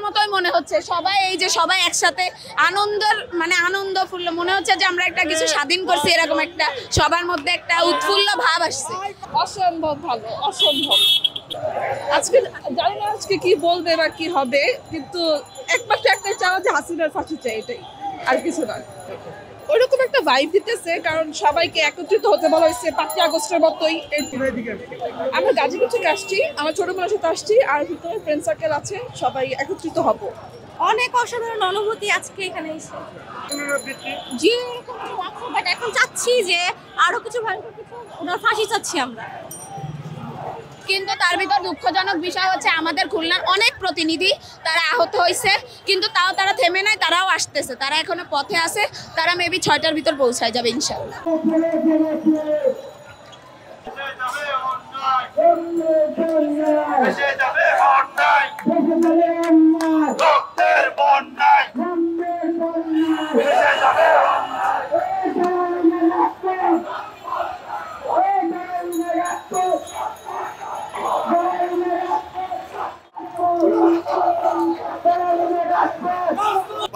আগের মতোই মনে হচ্ছে সবাই এই যে সবাই একসাথে আনন্দফুল্ল মনে হচ্ছে যে আমরা একটা কিছু স্বাধীন করছি, এরকম একটা সবার মধ্যে একটা উৎফুল্ল ভাব আসছে। অসম্ভব ভালো, অসম্ভব। আজকে জানি না আজকে কি বলবে বা কি হবে, কিন্তু একমাত্র একটাই চাওয়া যে হাসিনার ফাঁসি চাই, এটাই, আর কিছু না। ওইরকম একটা ভাইব দিতেছে, কারণ সবাইকে একত্রিত হতে বলা হয়েছে 5 আগস্টের মতোই। আমরা গাজীপুর থেকে আসছি, আমার ছোট বোনের সাথে আসছি, আর ভিতরে ফ্রেন্ড সার্কেল আছে, সবাই একত্রিত হব। অনেক অসাধারণ অনুভূতি আজকে এখানে এসে। জি, বাট এখন চাচ্ছি যে আরো কিছু ভালো কিছু, ওনার ফাঁসি চাচ্ছি আমরা। কিন্তু তার ভিতর দুঃখজনক বিষয় হচ্ছে আমাদের খুলনার অনেক প্রতিনিধি তারা আহত হয়েছে, কিন্তু তাও তারা থেমে নাই, তারাও আসতেছে, তারা এখনো পথে আছে, তারা মেবি 6টার ভিতর পৌঁছায় যাবে ইনশাআল্লাহ।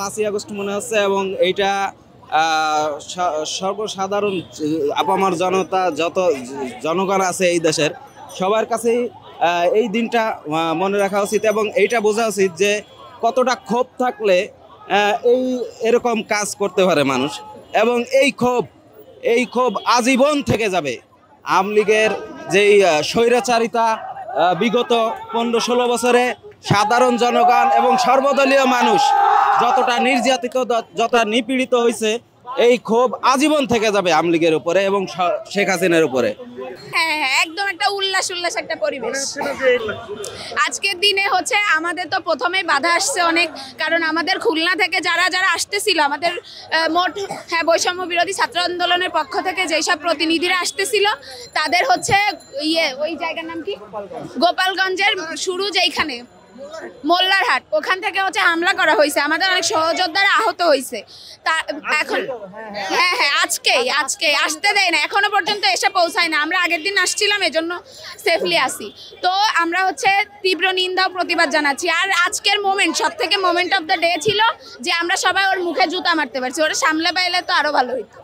পাঁচই আগস্ট মনে হচ্ছে, এবং এইটা সর্বসাধারণ আপামর জনতা, যত জনগণ আছে এই দেশের, সবার কাছেই এই দিনটা মনে রাখা উচিত, এবং এইটা বোঝা উচিত যে কতটা ক্ষোভ থাকলে এরকম কাজ করতে পারে মানুষ, এবং এই ক্ষোভ আজীবন থেকে যাবে। আওয়ামী লীগের যেই স্বৈরাচারিতা বিগত 15-16 বছরে সাধারণ জনগণ এবং সর্বদলীয় মানুষ যতটা নির্যাতিত, যতটা নিপীড়িত হয়েছে, এই ক্ষোভ আজীবন থেকে যাবে আওয়ামী লীগের উপরে এবং শেখ হাসিনার উপরে। হ্যাঁ, একদম একটা উল্লাস একটা পরিবেশ আজকের দিনে হচ্ছে। আমাদের তো প্রথমেই বাধা আসছে অনেক, কারণ আমাদের খুলনা থেকে যারা আসতেছিল, আমাদের মোট বৈষম্য বিরোধী ছাত্র আন্দোলনের পক্ষ থেকে যেসব প্রতিনিধিরা আসতেছিল, তাদের হচ্ছে ওই জায়গার নাম কি, গোপালগঞ্জের শুরু যেইখানে মোল্লারহাট, ওখান থেকে হচ্ছে হামলা করা হয়েছে, আমাদের অনেক সহযোদ্ধারা আহত হয়েছে। তা এখন হ্যাঁ আজকেই আসতে দেয় না, এখনো পর্যন্ত এসে পৌঁছায় না। আমরা আগের দিন আসছিলাম, এজন্য সেফলি আসি। তো আমরা হচ্ছে তীব্র নিন্দা ও প্রতিবাদ জানাচ্ছি। আর আজকের সবথেকে মোমেন্ট অফ দ্য ডে ছিল যে আমরা সবাই ওর মুখে জুতা মারতে পারছি, ওরা সামলে পাইলে তো আরো ভালো হইতো।